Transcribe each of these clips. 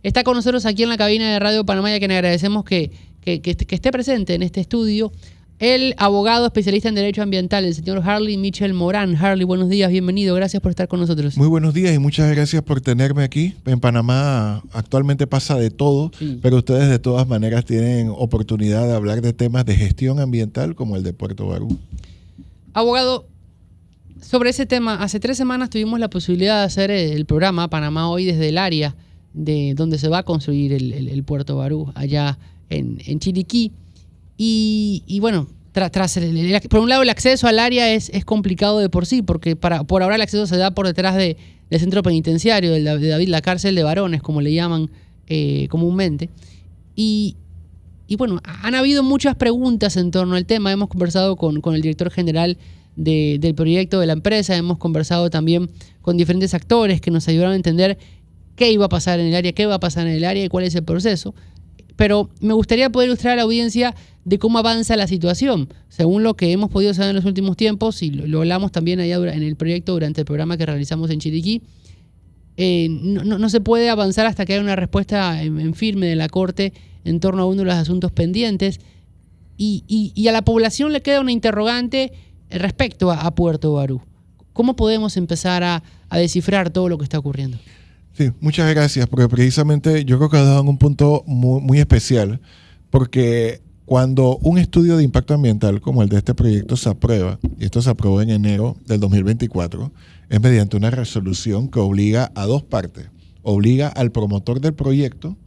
Está con nosotros aquí en la cabina de Radio Panamá, y a quien agradecemos que esté presente en este estudio, el abogado especialista en Derecho Ambiental, el señor Harley Mitchell Morán. Harley, buenos días, bienvenido, gracias por estar con nosotros. Muy buenos días y muchas gracias por tenerme aquí. En Panamá actualmente pasa de todo, Sí. pero ustedes de todas maneras tienen oportunidad de hablar de temas de gestión ambiental como el de Puerto Barú. Abogado, sobre ese tema, hace 3 semanas tuvimos la posibilidad de hacer el programa Panamá Hoy desde el área de donde se va a construir el Puerto Barú, allá en Chiriquí. Y bueno, por un lado el acceso al área es complicado de por sí, porque por ahora el acceso se da por detrás del centro penitenciario de David, la cárcel de varones, como le llaman comúnmente. Y bueno, han habido muchas preguntas en torno al tema. Hemos conversado con el director general del proyecto de la empresa, hemos conversado también con diferentes actores que nos ayudaron a entender qué iba a pasar en el área, qué va a pasar en el área y cuál es el proceso. Pero me gustaría poder ilustrar a la audiencia de cómo avanza la situación. Según lo que hemos podido saber en los últimos tiempos, y lo hablamos también allá en el proyecto durante el programa que realizamos en Chiriquí, no se puede avanzar hasta que haya una respuesta en firme de la Corte en torno a uno de los asuntos pendientes. Y a la población le queda una interrogante respecto a Puerto Barú. ¿Cómo podemos empezar a descifrar todo lo que está ocurriendo? Sí, muchas gracias, porque precisamente yo creo que has dado en un punto muy, muy especial, porque cuando un estudio de impacto ambiental como el de este proyecto se aprueba, y esto se aprobó en enero del 2024, es mediante una resolución que obliga a 2 partes. Obliga al promotor del proyecto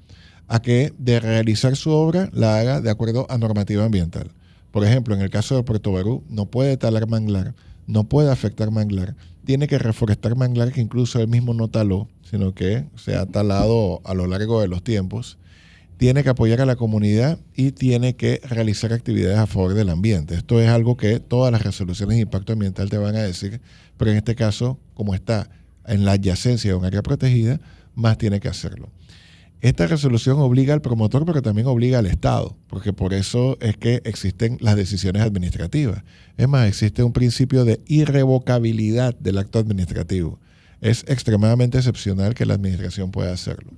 a que de realizar su obra la haga de acuerdo a normativa ambiental. Por ejemplo, en el caso de Puerto Barú, no puede talar manglar, no puede afectar manglar, tiene que reforestar manglar que incluso él mismo no taló, sino que se ha talado a lo largo de los tiempos, tiene que apoyar a la comunidad y tiene que realizar actividades a favor del ambiente. Esto es algo que todas las resoluciones de impacto ambiental te van a decir, pero en este caso, como está en la adyacencia de un área protegida, más tiene que hacerlo. Esta resolución obliga al promotor, pero también obliga al Estado, porque por eso es que existen las decisiones administrativas. Es más, existe un principio de irrevocabilidad del acto administrativo. Es extremadamente excepcional que la administración pueda hacerlo.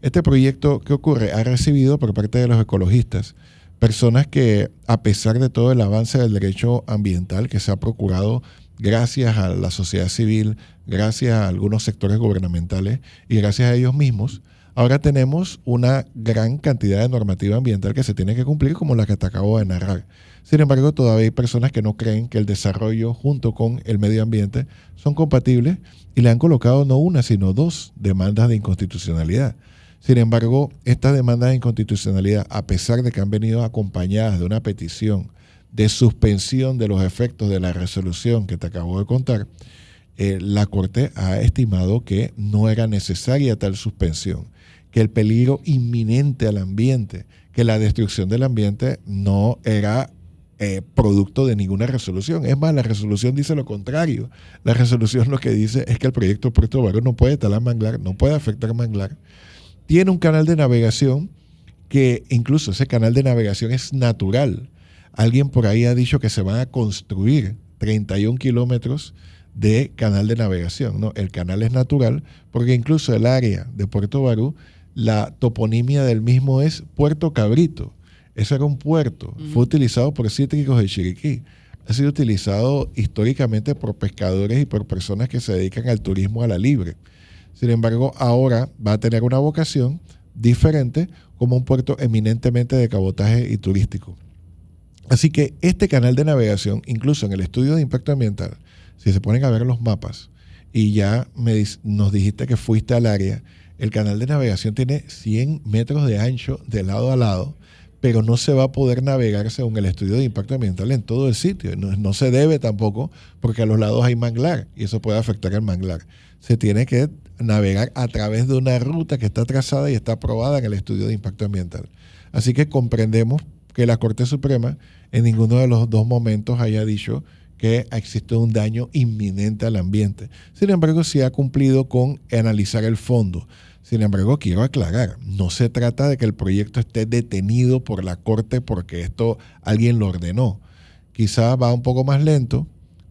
Este proyecto, ¿qué ocurre? Ha recibido por parte de los ecologistas personas que, a pesar de todo el avance del derecho ambiental que se ha procurado gracias a la sociedad civil, gracias a algunos sectores gubernamentales y gracias a ellos mismos, ahora tenemos una gran cantidad de normativa ambiental que se tiene que cumplir, como la que te acabo de narrar. Sin embargo, todavía hay personas que no creen que el desarrollo junto con el medio ambiente son compatibles y le han colocado no una, sino 2 demandas de inconstitucionalidad. Sin embargo, estas demandas de inconstitucionalidad, a pesar de que han venido acompañadas de una petición de suspensión de los efectos de la resolución que te acabo de contar, la Corte ha estimado que no era necesaria tal suspensión, que el peligro inminente al ambiente, que la destrucción del ambiente no era producto de ninguna resolución. Es más, la resolución dice lo contrario. La resolución lo que dice es que el proyecto Puerto Barú no puede talar manglar, no puede afectar manglar. Tiene un canal de navegación que incluso ese canal de navegación es natural. Alguien por ahí ha dicho que se van a construir 31 kilómetros de canal de navegación. No, el canal es natural porque incluso el área de Puerto Barú, la toponimia del mismo es Puerto Cabrito. Eso era un puerto. Fue utilizado por cítricos de Chiriquí. Ha sido utilizado históricamente por pescadores y por personas que se dedican al turismo a la libre. Sin embargo, ahora va a tener una vocación diferente como un puerto eminentemente de cabotaje y turístico. Así que este canal de navegación, incluso en el estudio de impacto ambiental, si se ponen a ver los mapas y ya nos dijiste que fuiste al área, el canal de navegación tiene 100 metros de ancho de lado a lado, pero no se va a poder navegar según el estudio de impacto ambiental en todo el sitio. No se debe tampoco porque a los lados hay manglar y eso puede afectar al manglar. Se tiene que navegar a través de una ruta que está trazada y está aprobada en el estudio de impacto ambiental. Así que comprendemos que la Corte Suprema en ninguno de los 2 momentos haya dicho que existe un daño inminente al ambiente. Sin embargo, sí ha cumplido con analizar el fondo. Sin embargo, quiero aclarar, no se trata de que el proyecto esté detenido por la Corte porque esto alguien lo ordenó. Quizá va un poco más lento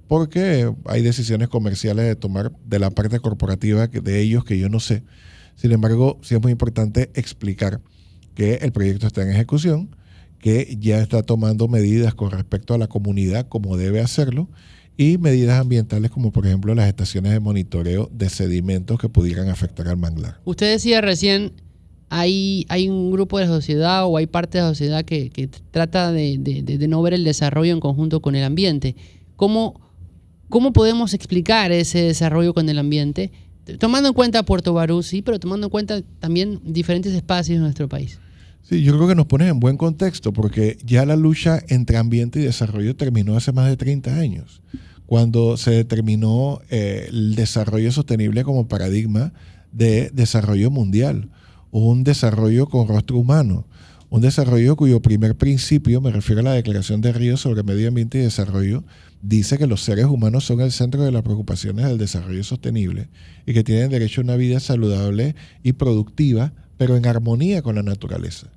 porque hay decisiones comerciales de tomar de la parte corporativa de ellos que yo no sé. Sin embargo, sí es muy importante explicar que el proyecto está en ejecución, que ya está tomando medidas con respecto a la comunidad como debe hacerlo y medidas ambientales como por ejemplo las estaciones de monitoreo de sedimentos que pudieran afectar al manglar. Usted decía recién, hay un grupo de la sociedad o hay parte de la sociedad que trata de no ver el desarrollo en conjunto con el ambiente. ¿Cómo podemos explicar ese desarrollo con el ambiente? Tomando en cuenta Puerto Barú, sí, pero tomando en cuenta también diferentes espacios de nuestro país. Sí, yo creo que nos pones en buen contexto porque ya la lucha entre ambiente y desarrollo terminó hace más de 30 años, cuando se determinó el desarrollo sostenible como paradigma de desarrollo mundial, un desarrollo con rostro humano, un desarrollo cuyo primer principio, me refiero a la Declaración de Río sobre Medio Ambiente y Desarrollo, dice que los seres humanos son el centro de las preocupaciones del desarrollo sostenible y que tienen derecho a una vida saludable y productiva, pero en armonía con la naturaleza.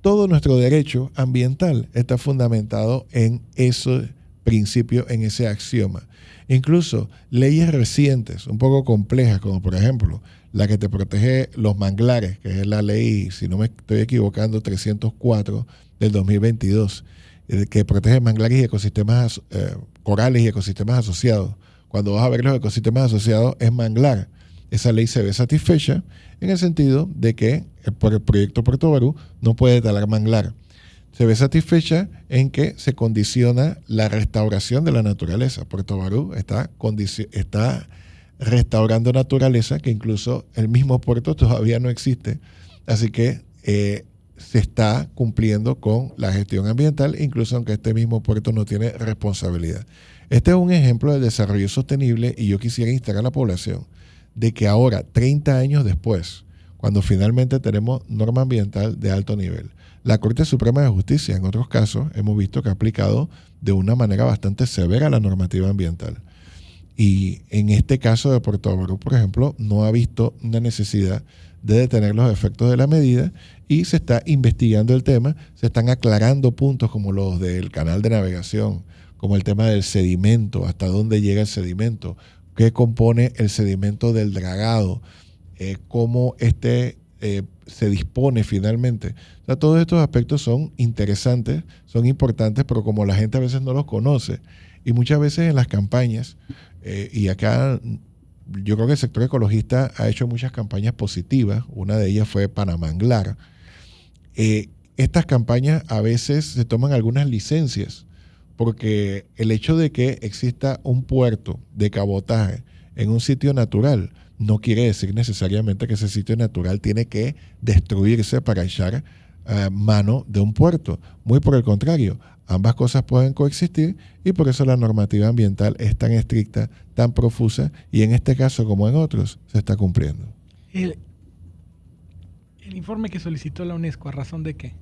Todo nuestro derecho ambiental está fundamentado en ese principio, en ese axioma. Incluso leyes recientes, un poco complejas, como por ejemplo la que te protege los manglares, que es la ley, si no me estoy equivocando, 304 del 2022, que protege manglares y ecosistemas corales y ecosistemas asociados. Cuando vas a ver los ecosistemas asociados es manglar. Esa ley se ve satisfecha en el sentido de que por el proyecto Puerto Barú no puede talar manglar. Se ve satisfecha en que se condiciona la restauración de la naturaleza. Puerto Barú está restaurando naturaleza que incluso el mismo puerto todavía no existe. Así que se está cumpliendo con la gestión ambiental, incluso aunque este mismo puerto no tiene responsabilidad. Este es un ejemplo del desarrollo sostenible y yo quisiera instar a la población de que ahora, 30 años después, cuando finalmente tenemos norma ambiental de alto nivel, la Corte Suprema de Justicia, en otros casos, hemos visto que ha aplicado de una manera bastante severa la normativa ambiental. Y en este caso de Puerto Barú, por ejemplo, no ha visto una necesidad de detener los efectos de la medida y se está investigando el tema, se están aclarando puntos como los del canal de navegación, como el tema del sedimento, hasta dónde llega el sedimento, qué compone el sedimento del dragado, cómo se dispone finalmente. O sea, todos estos aspectos son interesantes, son importantes, pero como la gente a veces no los conoce, y muchas veces en las campañas, y acá yo creo que el sector ecologista ha hecho muchas campañas positivas, una de ellas fue Panamanglar. Estas campañas a veces se toman algunas licencias, porque el hecho de que exista un puerto de cabotaje en un sitio natural no quiere decir necesariamente que ese sitio natural tiene que destruirse para echar mano de un puerto. Muy por el contrario, ambas cosas pueden coexistir y por eso la normativa ambiental es tan estricta, tan profusa y en este caso como en otros se está cumpliendo. El informe que solicitó la UNESCO, ¿a razón de qué?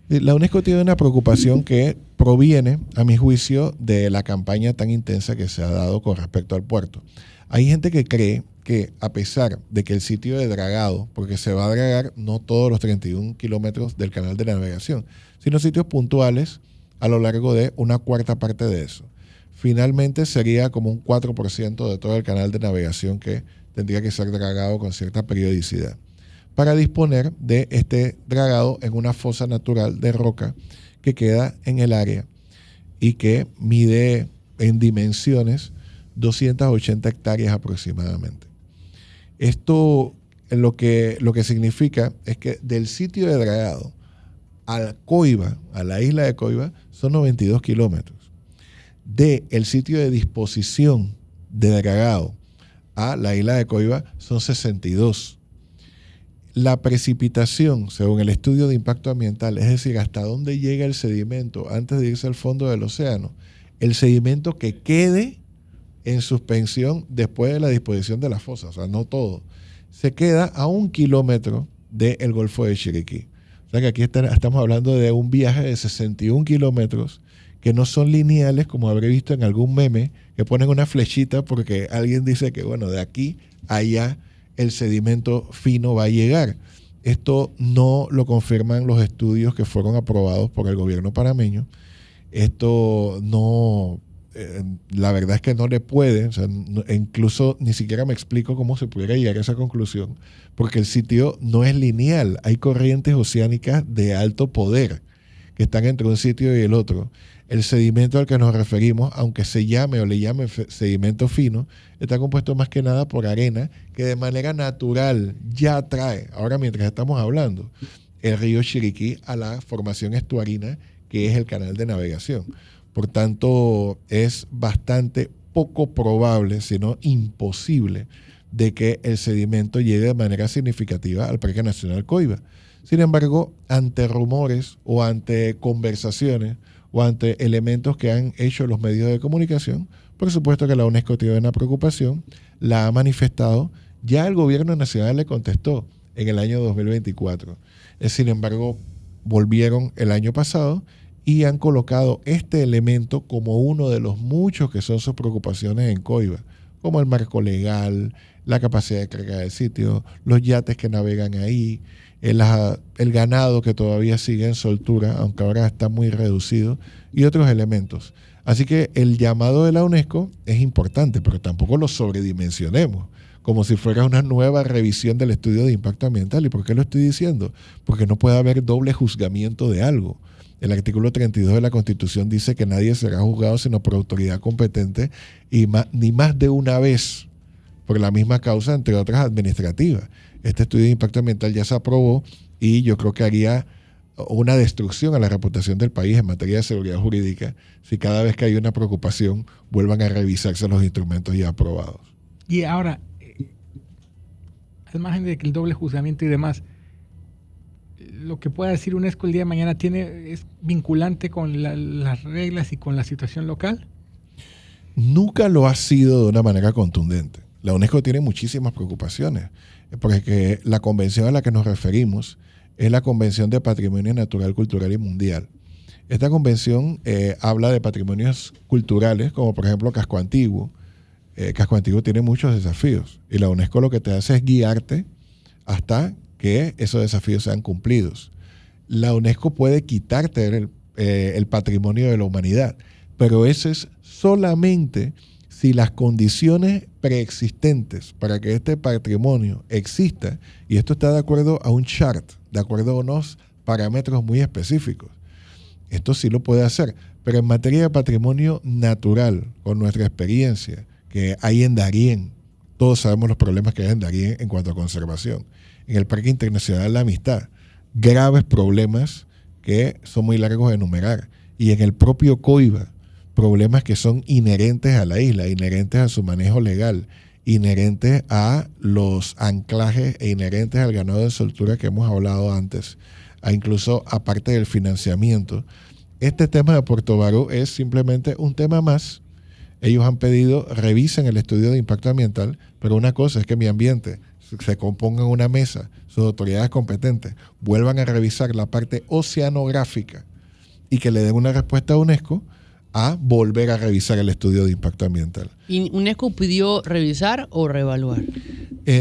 La UNESCO tiene una preocupación que proviene, a mi juicio, de la campaña tan intensa que se ha dado con respecto al puerto. Hay gente que cree que a pesar de que el sitio de dragado, porque se va a dragar no todos los 31 kilómetros del canal de navegación, sino sitios puntuales a lo largo de una cuarta parte de eso. Finalmente sería como un 4% de todo el canal de navegación que tendría que ser dragado con cierta periodicidad, para disponer de este dragado en una fosa natural de roca que queda en el área y que mide en dimensiones 280 hectáreas aproximadamente. Esto lo que significa es que del sitio de dragado a Coiba, a la isla de Coiba, son 92 kilómetros. Del sitio de disposición de dragado a la isla de Coiba son 62. La precipitación, según el estudio de impacto ambiental, es decir, hasta dónde llega el sedimento antes de irse al fondo del océano, el sedimento que quede en suspensión después de la disposición de la fosa, o sea, no todo, se queda a 1 kilómetro del Golfo de Chiriquí. O sea que aquí estamos hablando de un viaje de 61 kilómetros que no son lineales, como habré visto en algún meme, que ponen una flechita porque alguien dice que, bueno, de aquí a allá el sedimento fino va a llegar. Esto no lo confirman los estudios que fueron aprobados por el gobierno panameño. Esto no la verdad es que no le puede, o sea, incluso ni siquiera me explico cómo se pudiera llegar a esa conclusión, porque el sitio no es lineal, hay corrientes oceánicas de alto poder que están entre un sitio y el otro. El sedimento al que nos referimos, aunque se llame o le llame sedimento fino, está compuesto más que nada por arena que de manera natural ya atrae, ahora mientras estamos hablando, el río Chiriquí a la formación estuarina que es el canal de navegación. Por tanto, es bastante poco probable, si no imposible, de que el sedimento llegue de manera significativa al Parque Nacional Coiba. Sin embargo, ante rumores o ante conversaciones o ante elementos que han hecho los medios de comunicación, por supuesto que la UNESCO tiene una preocupación, la ha manifestado, ya el gobierno nacional le contestó en el año 2024. Sin embargo, volvieron el año pasado y han colocado este elemento como uno de los muchos que son sus preocupaciones en Coiba, como el marco legal, la capacidad de carga del sitio, los yates que navegan ahí, el ganado que todavía sigue en soltura, aunque ahora está muy reducido, y otros elementos. Así que el llamado de la UNESCO es importante, pero tampoco lo sobredimensionemos, como si fuera una nueva revisión del estudio de impacto ambiental. ¿Y por qué lo estoy diciendo? Porque no puede haber doble juzgamiento de algo. El artículo 32 de la Constitución dice que nadie será juzgado sino por autoridad competente y ni más de una vez por la misma causa, entre otras administrativas. Este estudio de impacto ambiental ya se aprobó y yo creo que haría una destrucción a la reputación del país en materia de seguridad jurídica si cada vez que hay una preocupación vuelvan a revisarse los instrumentos ya aprobados. Y ahora, al margen de que el doble juzgamiento y demás, lo que pueda decir UNESCO el día de mañana es vinculante con las reglas y con la situación local. Nunca lo ha sido de una manera contundente. La UNESCO tiene muchísimas preocupaciones, porque la convención a la que nos referimos es la Convención de Patrimonio Natural, Cultural y Mundial. Esta convención habla de patrimonios culturales, como por ejemplo Casco Antiguo. Casco Antiguo tiene muchos desafíos y la UNESCO lo que te hace es guiarte hasta que esos desafíos sean cumplidos. La UNESCO puede quitarte el patrimonio de la humanidad, pero eso es solamente si las condiciones preexistentes para que este patrimonio exista, y esto está de acuerdo a un chart, de acuerdo a unos parámetros muy específicos. Esto sí lo puede hacer, pero en materia de patrimonio natural, con nuestra experiencia que hay en Darién, todos sabemos los problemas que hay en Darién en cuanto a conservación. En el Parque Internacional de la Amistad, graves problemas que son muy largos de enumerar. Y en el propio Coiba, problemas que son inherentes a la isla, inherentes a su manejo legal, inherentes a los anclajes e inherentes al ganado de soltura que hemos hablado antes, incluso aparte del financiamiento. Este tema de Puerto Barú es simplemente un tema más. Ellos han pedido, revisen el estudio de impacto ambiental, pero una cosa es que mi ambiente se componga en una mesa, sus autoridades competentes vuelvan a revisar la parte oceanográfica y que le den una respuesta a UNESCO a volver a revisar el estudio de impacto ambiental. ¿Y UNESCO pidió revisar o reevaluar?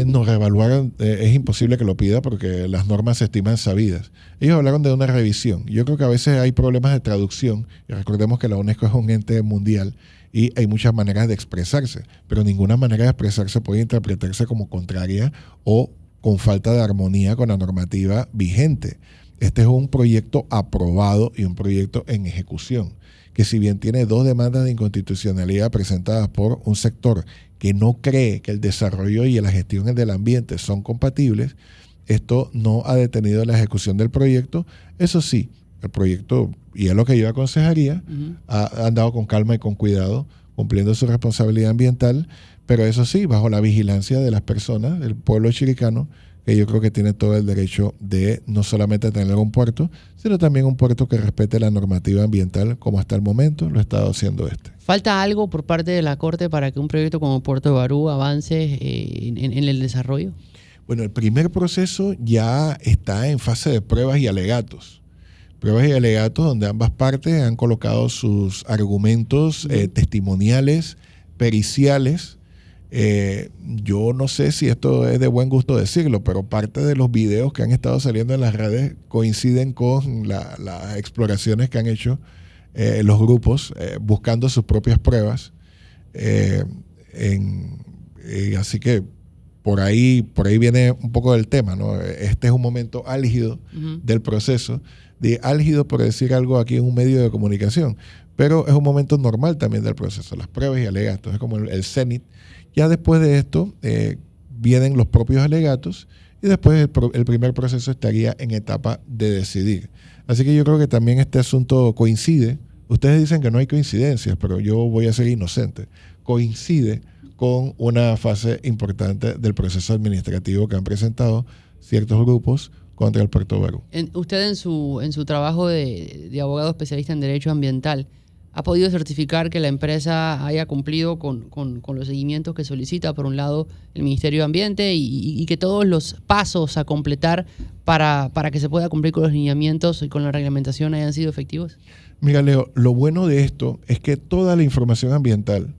No, reevaluar es imposible que lo pida porque las normas se estiman sabidas. Ellos hablaron de una revisión. Yo creo que a veces hay problemas de traducción. Y recordemos que la UNESCO es un ente mundial y hay muchas maneras de expresarse, pero ninguna manera de expresarse puede interpretarse como contraria o con falta de armonía con la normativa vigente. Este es un proyecto aprobado y un proyecto en ejecución, que si bien tiene 2 demandas de inconstitucionalidad presentadas por un sector que no cree que el desarrollo y la gestión del ambiente son compatibles, esto no ha detenido la ejecución del proyecto. Eso sí, el proyecto, y es lo que yo aconsejaría, ha andado con calma y con cuidado, cumpliendo su responsabilidad ambiental, pero eso sí, bajo la vigilancia de las personas, del pueblo chiricano, que yo creo que tiene todo el derecho de no solamente tener un puerto, sino también un puerto que respete la normativa ambiental, como hasta el momento lo ha estado haciendo este. ¿Falta algo por parte de la Corte para que un proyecto como Puerto Barú avance en el desarrollo? Bueno, el primer proceso ya está en fase de pruebas y alegatos. Pruebas y alegatos donde ambas partes han colocado sus argumentos testimoniales, periciales. Yo no sé si esto es de buen gusto decirlo, pero parte de los videos que han estado saliendo en las redes coinciden con las exploraciones que han hecho los grupos buscando sus propias pruebas. Así que por ahí viene un poco del tema, ¿no? Este es un momento álgido del proceso, álgido por decir algo aquí en un medio de comunicación, pero es un momento normal también del proceso, las pruebas y alegatos, es como el cenit. Ya después de esto vienen los propios alegatos y después el primer proceso estaría en etapa de decidir. Así que yo creo que también este asunto coincide. Ustedes dicen que no hay coincidencias, pero yo voy a ser inocente. Coincide con una fase importante del proceso administrativo que han presentado ciertos grupos contra el Puerto Barú. Usted en su trabajo de abogado especialista en derecho ambiental, ¿ha podido certificar que la empresa haya cumplido con los seguimientos que solicita, por un lado, el Ministerio de Ambiente y que todos los pasos a completar para que se pueda cumplir con los lineamientos y con la reglamentación hayan sido efectivos? Mira, Leo, lo bueno de esto es que toda la información ambiental,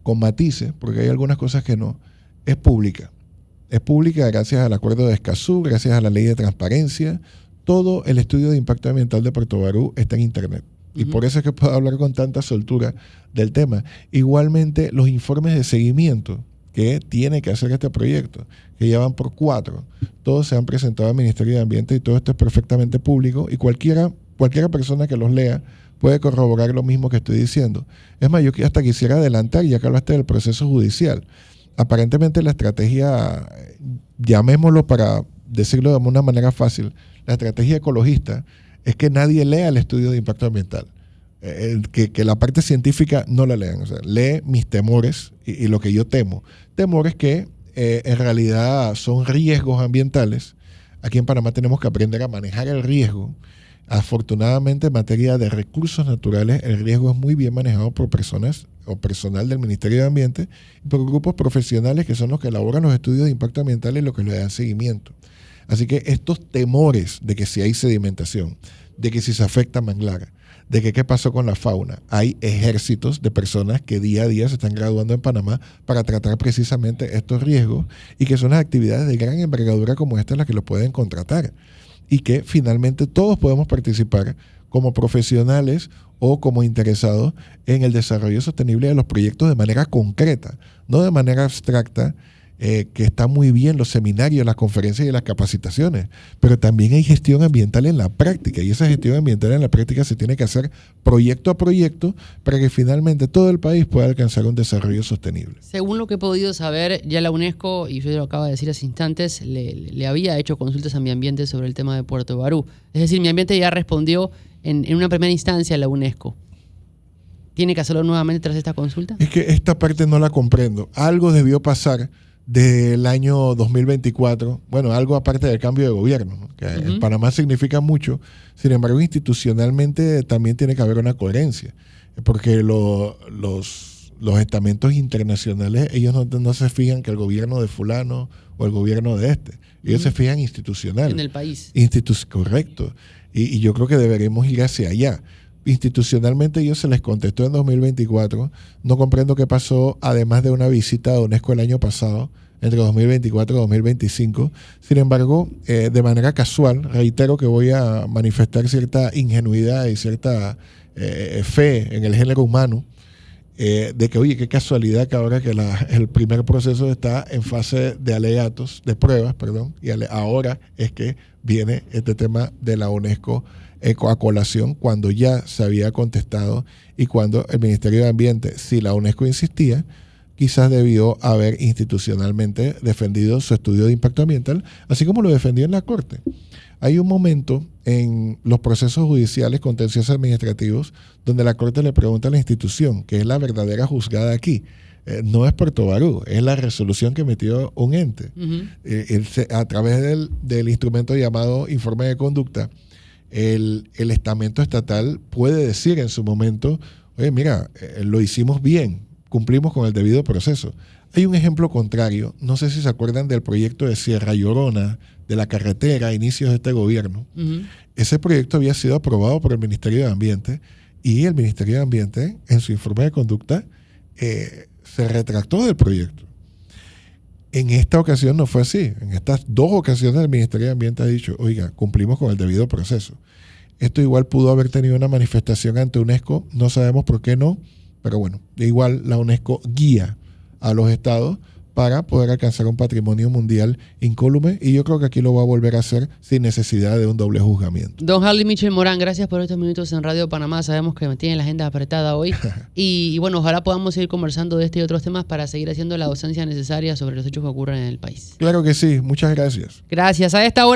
con matices, porque hay algunas cosas que no, es pública. Es pública gracias al acuerdo de Escazú, gracias a la ley de transparencia. Todo el estudio de impacto ambiental de Puerto Barú está en Internet. Y por eso es que puedo hablar con tanta soltura del tema. Igualmente, los informes de seguimiento que tiene que hacer este proyecto, que ya van por 4, todos se han presentado al Ministerio de Ambiente y todo esto es perfectamente público y cualquiera persona que los lea puede corroborar lo mismo que estoy diciendo. Es más, yo hasta quisiera adelantar, ya que hablaste del proceso judicial. Aparentemente la estrategia, llamémoslo para decirlo de una manera fácil, la estrategia ecologista es que nadie lea el estudio de impacto ambiental. Que la parte científica no la lean. O sea, lee mis temores y lo que yo temo. Temores que en realidad son riesgos ambientales. Aquí en Panamá tenemos que aprender a manejar el riesgo. Afortunadamente, en materia de recursos naturales, el riesgo es muy bien manejado por personas o personal del Ministerio de Ambiente y por grupos profesionales que son los que elaboran los estudios de impacto ambiental y los que le dan seguimiento. Así que estos temores de que si hay sedimentación, de que si se afecta manglar, de que qué pasó con la fauna, hay ejércitos de personas que día a día se están graduando en Panamá para tratar precisamente estos riesgos y que son las actividades de gran envergadura como esta las que los pueden contratar. Y que finalmente todos podemos participar como profesionales o como interesados en el desarrollo sostenible de los proyectos de manera concreta, no de manera abstracta, que está muy bien los seminarios, las conferencias y las capacitaciones, pero también hay gestión ambiental en la práctica y esa gestión ambiental en la práctica se tiene que hacer proyecto a proyecto para que finalmente todo el país pueda alcanzar un desarrollo sostenible. Según lo que he podido saber, ya la UNESCO, y usted lo acaba de decir hace instantes, le había hecho consultas a Mi Ambiente sobre el tema de Puerto Barú. Es decir, Mi Ambiente ya respondió en una primera instancia a la UNESCO. ¿Tiene que hacerlo nuevamente tras esta consulta? Es que esta parte no la comprendo. Algo debió pasar del año 2024, bueno, algo aparte del cambio de gobierno, ¿no? Que en Panamá significa mucho, sin embargo, institucionalmente también tiene que haber una coherencia, porque los estamentos internacionales, ellos no se fijan que el gobierno de fulano o el gobierno de este, ellos se fijan institucional. En el país. Correcto, y yo creo que deberemos ir hacia allá. Institucionalmente ellos se les contestó en 2024. No comprendo qué pasó, además de una visita a UNESCO el año pasado, entre 2024 y 2025. Sin embargo, de manera casual, reitero que voy a manifestar cierta ingenuidad y cierta fe en el género humano, de que, oye, qué casualidad que ahora que el primer proceso está en fase de alegatos, de pruebas, perdón, y ahora es que viene este tema de la UNESCO a colación cuando ya se había contestado y cuando el Ministerio de Ambiente, si la UNESCO insistía, quizás debió haber institucionalmente defendido su estudio de impacto ambiental, así como lo defendió en la Corte. Hay un momento en los procesos judiciales contenciosos administrativos donde la Corte le pregunta a la institución, que es la verdadera juzgada aquí, no es Puerto Barú, es la resolución que emitió un ente. A través del instrumento llamado informe de conducta, el estamento estatal puede decir en su momento, oye, mira, lo hicimos bien, cumplimos con el debido proceso. Hay un ejemplo contrario, no sé si se acuerdan del proyecto de Sierra Llorona, de la carretera a inicios de este gobierno. Ese proyecto había sido aprobado por el Ministerio de Ambiente y el Ministerio de Ambiente, en su informe de conducta, se retractó del proyecto. En esta ocasión no fue así. En estas 2 ocasiones el Ministerio de Ambiente ha dicho, oiga, cumplimos con el debido proceso. esto igual pudo haber tenido una manifestación ante UNESCO, no sabemos por qué no, pero bueno, igual la UNESCO guía a los estados para poder alcanzar un patrimonio mundial incólume, y yo creo que aquí lo va a volver a hacer sin necesidad de un doble juzgamiento. Don Harley Mitchell Morán, gracias por estos minutos en Radio Panamá. Sabemos que me tienen la agenda apretada hoy. y bueno, ojalá podamos seguir conversando de este y otros temas para seguir haciendo la docencia necesaria sobre los hechos que ocurren en el país. Claro que sí, muchas gracias. Gracias. A esta hora